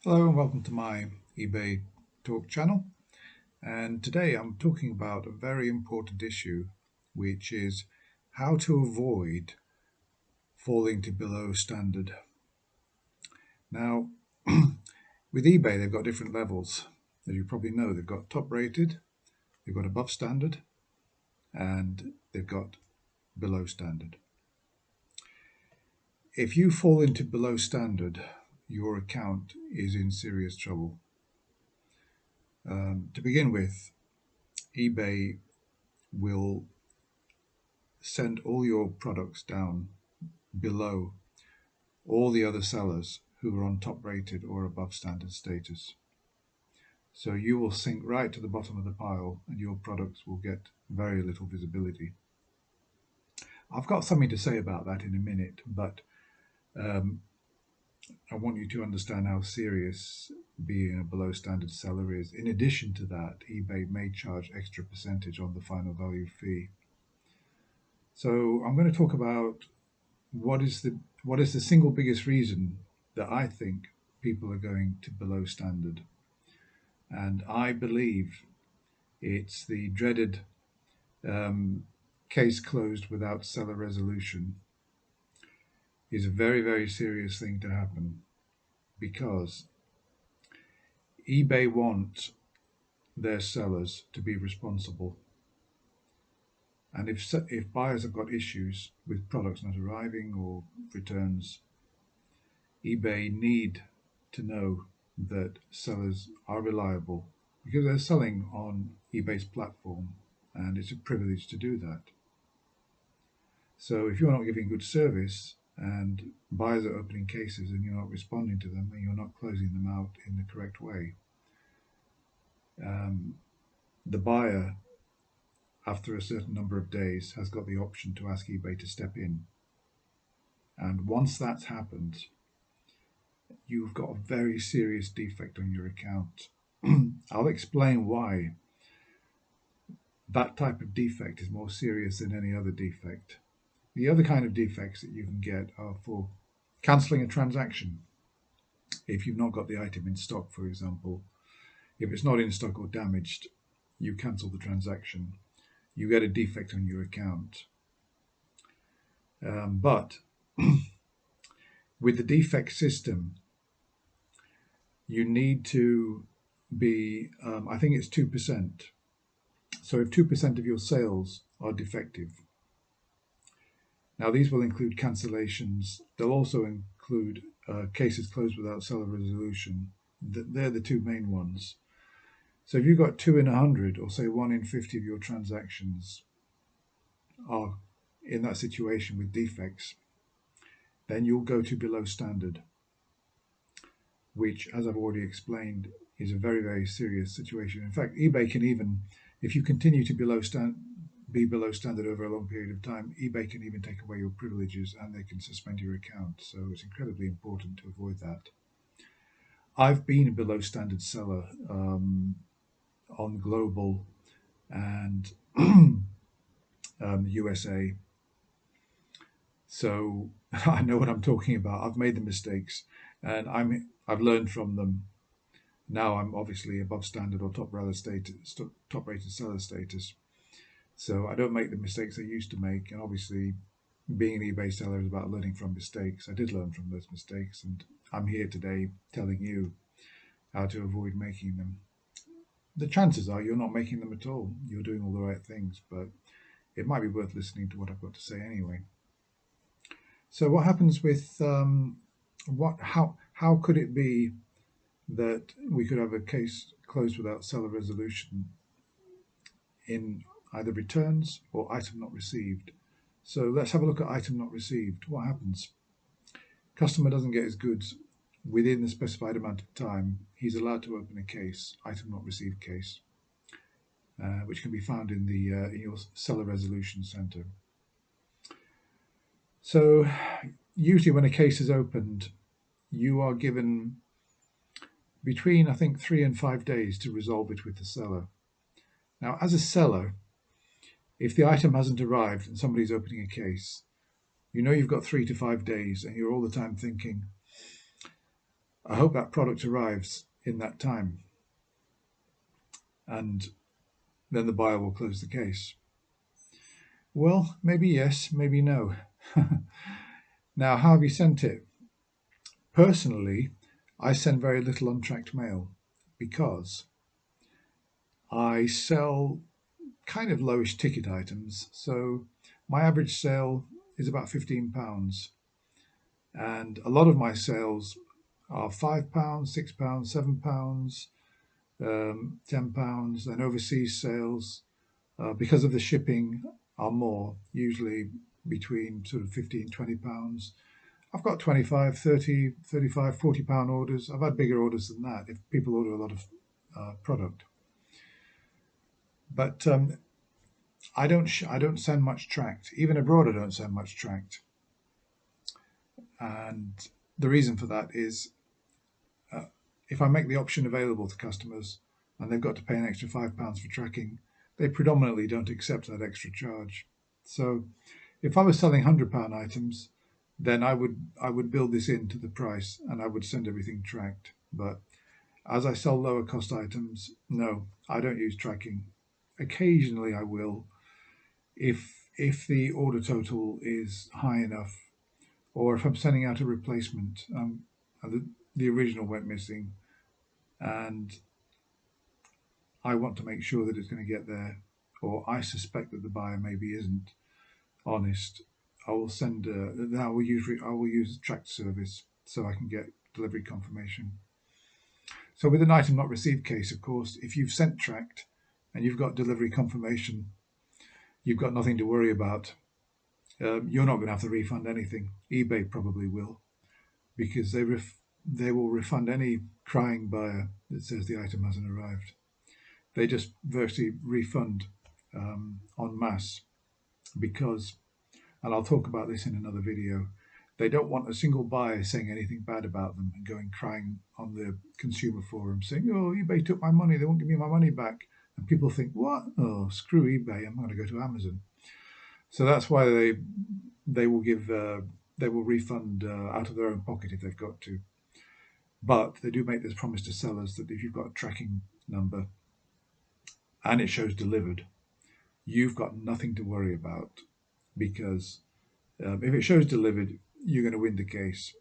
Hello and welcome to my eBay Talk channel. And today I'm talking about a very important issue, which is how to avoid falling to below standard. Now, with eBay, they've got different levels. As you probably know, they've got top rated, they've got above standard, and they've got below standard. If you fall into below standard, your account is in serious trouble. To begin with, eBay will send all your products down below all the other sellers who are on top rated or above standard status. So you will sink right to the bottom of the pile and your products will get very little visibility. I've got something to say about that in a minute, but um, I want you to understand how serious being a below standard seller is. In addition to that, eBay may charge extra percentage on the final value fee. So I'm going to talk about what is the single biggest reason that I think people are going to below standard. And I believe it's the dreaded case closed without seller resolution is a very, very serious thing to happen because eBay want their sellers to be responsible. And if buyers have got issues with products not arriving or returns, eBay need to know that sellers are reliable because they're selling on eBay's platform and it's a privilege to do that. So if you're not giving good service and buyers are opening cases and you're not responding to them and you're not closing them out in the correct way, um, the buyer, after a certain number of days, has got the option to ask eBay to step in. And once that's happened, you've got a very serious defect on your account. I'll explain why that type of defect is more serious than any other defect. The other kind of defects that you can get are for cancelling a transaction. If you've not got the item in stock, for example, if it's not in stock or damaged, you cancel the transaction. You get a defect on your account. But with the defect system, you need to be, I think it's 2%. So if 2% of your sales are defective, now these will include cancellations. They'll also include cases closed without seller resolution. They're the two main ones. So if you've got 2 in 100, or say 1 in 50 of your transactions are in that situation with defects, then you'll go to below standard, which, as I've already explained, is a very, very serious situation. In fact, eBay can even, if you continue to be below standard over a long period of time, eBay can even take away your privileges and they can suspend your account. So it's incredibly important to avoid that. I've been a below standard seller on global and USA. So I know what I'm talking about. I've made the mistakes and I've learned from them. Now I'm obviously above standard or top rated seller status. So I don't make the mistakes I used to make. And obviously, being an eBay seller is about learning from mistakes. I did learn from those mistakes, and I'm here today telling you how to avoid making them. The chances are you're not making them at all. You're doing all the right things, but it might be worth listening to what I've got to say anyway. So what happens with what? How could it be that we could have a case closed without seller resolution in either returns or item not received? So let's have a look at item not received. What happens? Customer doesn't get his goods within the specified amount of time. He's allowed to open a case, item not received case, which can be found in your seller resolution center. So usually when a case is opened, you are given between, I think, 3 and 5 days to resolve it with the seller. Now, as a seller, if the item hasn't arrived and somebody's opening a case, you know you've got 3 to 5 days and you're all the time thinking, I hope that product arrives in that time, and then the buyer will close the case. Well, maybe yes, maybe no. Now, how have you sent it? Personally, I send very little untracked mail because I sell kind of lowish ticket items. So my average sale is about £15, and a lot of my sales are £5, £6, £7, £10, and overseas sales, because of the shipping, are more, usually between sort of 15, £20. I've got 25, 30, 35, £40 orders. I've had bigger orders than that if people order a lot of product. But I don't send much tracked. Even abroad, I don't send much tracked. And the reason for that is, if I make the option available to customers and they've got to pay an extra £5 for tracking, they predominantly don't accept that extra charge. So if I was selling £100 items, then I would build this into the price and I would send everything tracked. But as I sell lower cost items, no, I don't use tracking. Occasionally I will, if the order total is high enough, or if I'm sending out a replacement, and the original went missing, and I want to make sure that it's going to get there, or I suspect that the buyer maybe isn't honest, I will send. Then I will use a tracked service so I can get delivery confirmation. So with an item not received case, of course, if you've sent tracked and you've got delivery confirmation, you've got nothing to worry about. You're not going to have to refund anything. eBay probably will, because they will refund any crying buyer that says the item hasn't arrived. They just virtually refund en masse because, and I'll talk about this in another video, they don't want a single buyer saying anything bad about them and going crying on the consumer forum saying, "Oh, eBay took my money, they won't give me my money back." And people think, "What? Oh, screw eBay, I'm going to go to Amazon." So that's why they will they will refund out of their own pocket if they've got to. But they do make this promise to sellers that if you've got a tracking number and it shows delivered, you've got nothing to worry about, because if it shows delivered, you're going to win the case.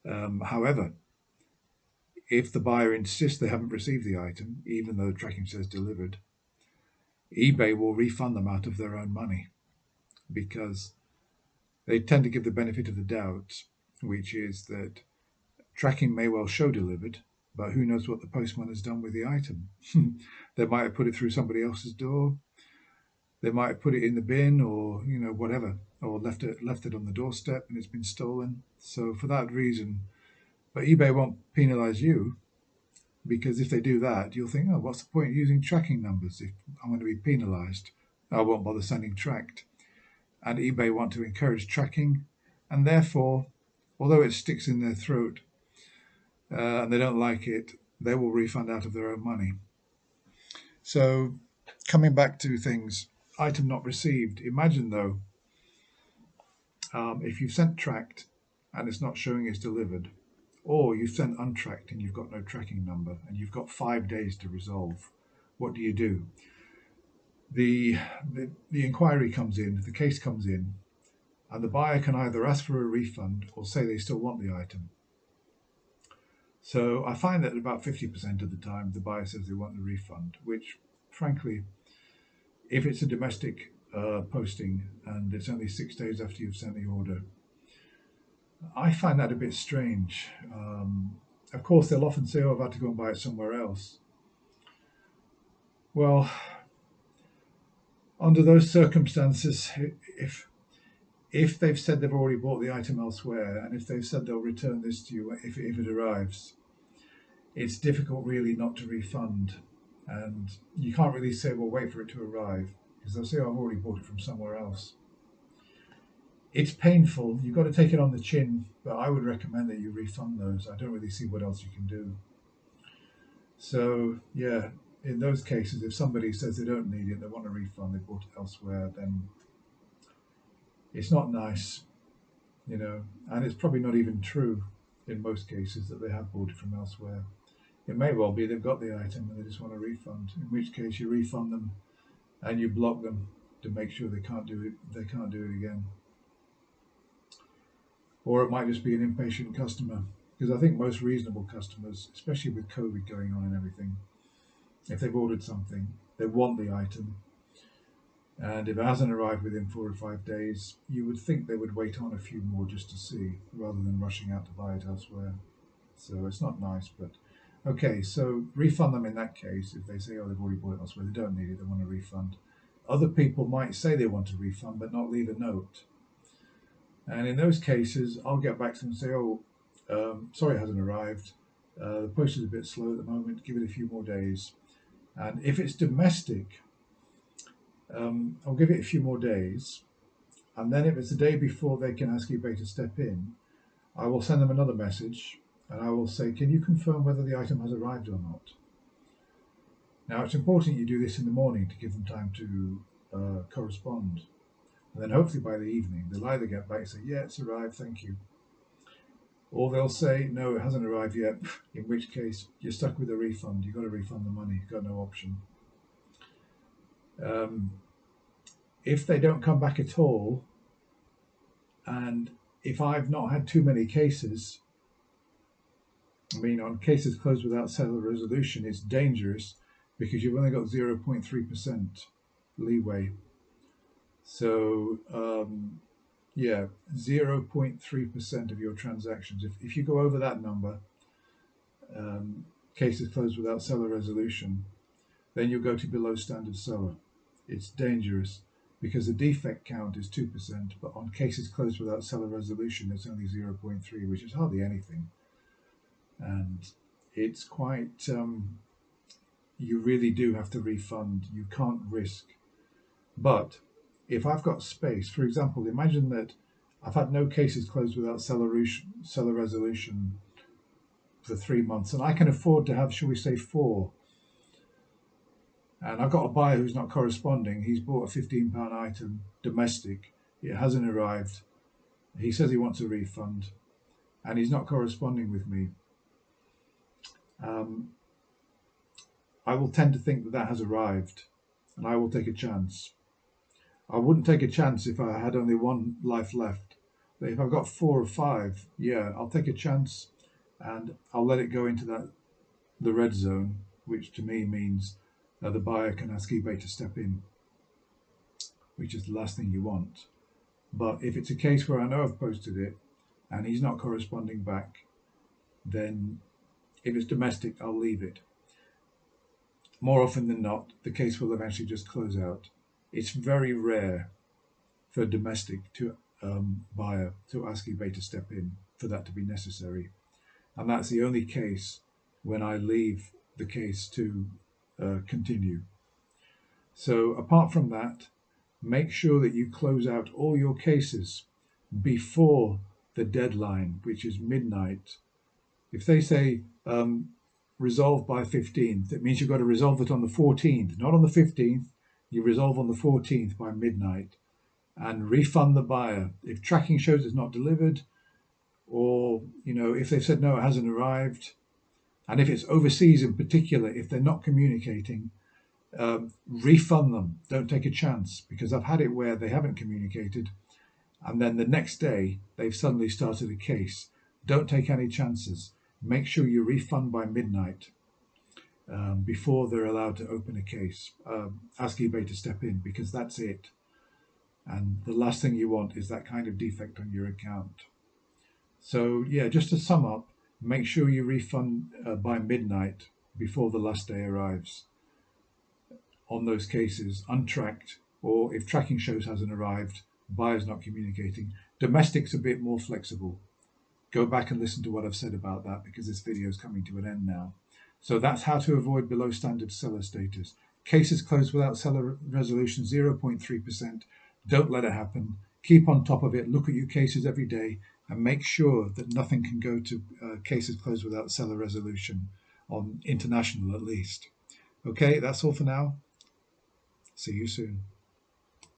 However, if the buyer insists they haven't received the item, even though the tracking says delivered, eBay will refund them out of their own money, because they tend to give the benefit of the doubt, which is that tracking may well show delivered, but who knows what the postman has done with the item. They might have put it through somebody else's door. They might have put it in the bin, or whatever, or left it on the doorstep and it's been stolen. So for that reason, but eBay won't penalise you, because if they do that, you'll think, oh, what's the point of using tracking numbers if I'm going to be penalised? I won't bother sending tracked. And eBay want to encourage tracking, and therefore, although it sticks in their throat and they don't like it, they will refund out of their own money. So, coming back to things, item not received. Imagine though, if you've sent tracked and it's not showing it's delivered, or you've sent untracked and you've got no tracking number and you've got 5 days to resolve, what do? The inquiry comes in, the case comes in, and the buyer can either ask for a refund or say they still want the item. So I find that about 50% of the time the buyer says they want the refund, which frankly, if it's a domestic posting and it's only 6 days after you've sent the order, I find that a bit strange. Of course, they'll often say, "Oh, I've had to go and buy it somewhere else." Well, under those circumstances, if they've said they've already bought the item elsewhere, and if they've said they'll return this to you if it arrives, it's difficult really not to refund. And you can't really say, "Well, wait for it to arrive," because they'll say, "Oh, I've already bought it from somewhere else." It's painful. You've got to take it on the chin, but I would recommend that you refund those. I don't really see what else you can do. So, yeah, in those cases, if somebody says they don't need it, they want a refund, they bought it elsewhere, then it's not nice, and it's probably not even true. in most cases that they have bought it from elsewhere. It may well be they've got the item and they just want a refund, in which case you refund them and you block them to make sure they can't do it again. Or it might just be an impatient customer, because I think most reasonable customers, especially with COVID going on and everything, if they've ordered something, they want the item, and if it hasn't arrived within 4 or 5 days, you would think they would wait on a few more just to see, rather than rushing out to buy it elsewhere. So it's not nice, but okay, so refund them in that case. If they say, oh, they've already bought it elsewhere, they don't need it, they want a refund. Other people might say they want a refund but not leave a note. And in those cases, I'll get back to them and say, oh, sorry, it hasn't arrived. The post is a bit slow at the moment, give it a few more days. And if it's domestic, I'll give it a few more days. And then if it's the day before they can ask eBay to step in, I will send them another message and I will say, can you confirm whether the item has arrived or not? Now, it's important you do this in the morning to give them time to correspond. And then hopefully by the evening, they'll either get back and say, yeah, it's arrived, thank you. Or they'll say, no, it hasn't arrived yet, in which case you're stuck with a refund. You've got to refund the money, you've got no option. If they don't come back at all, and if I've not had too many cases, I mean, on cases closed without seller resolution, it's dangerous because you've only got 0.3% leeway. So, yeah, 0.3% of your transactions. If you go over that number, cases closed without seller resolution, then you'll go to below standard seller. It's dangerous because the defect count is 2%, but on cases closed without seller resolution, it's only 0.3, which is hardly anything. And it's quite, you really do have to refund. You can't risk. But if I've got space, for example, imagine that I've had no cases closed without seller resolution for 3 months, and I can afford to have, shall we say, 4. And I've got a buyer who's not corresponding. He's bought a £15 item, domestic. It hasn't arrived. He says he wants a refund, and he's not corresponding with me. I will tend to think that that has arrived, and I will take a chance. I wouldn't take a chance if I had only one life left. But if I've got 4 or 5, yeah, I'll take a chance, and I'll let it go into the red zone, which to me means the buyer can ask eBay to step in, which is the last thing you want. But if it's a case where I know I've posted it and he's not corresponding back, then if it's domestic, I'll leave it. More often than not, the case will eventually just close out. It's very rare for a domestic buyer to ask eBay to step in for that to be necessary. And that's the only case when I leave the case to continue. So apart from that, make sure that you close out all your cases before the deadline, which is midnight. If they say resolve by 15th, it means you've got to resolve it on the 14th, not on the 15th. You resolve on the 14th by midnight and refund the buyer. If tracking shows it's not delivered, or if they said no, it hasn't arrived, and if it's overseas in particular, if they're not communicating, refund them. Don't take a chance, because I've had it where they haven't communicated and then the next day they've suddenly started a case. Don't take any chances. Make sure you refund by midnight before they're allowed to open a case. Ask eBay to step in, because that's it. And the last thing you want is that kind of defect on your account. So yeah, just to sum up, make sure you refund by midnight before the last day arrives on those cases, untracked, or if tracking shows hasn't arrived, buyer's not communicating. Domestic's a bit more flexible. Go back and listen to what I've said about that, because this video is coming to an end now. So that's how to avoid below standard seller status. Cases closed without seller resolution, 0.3%. Don't let it happen. Keep on top of it. Look at your cases every day and make sure that nothing can go to cases closed without seller resolution, on international at least. Okay, that's all for now. See you soon.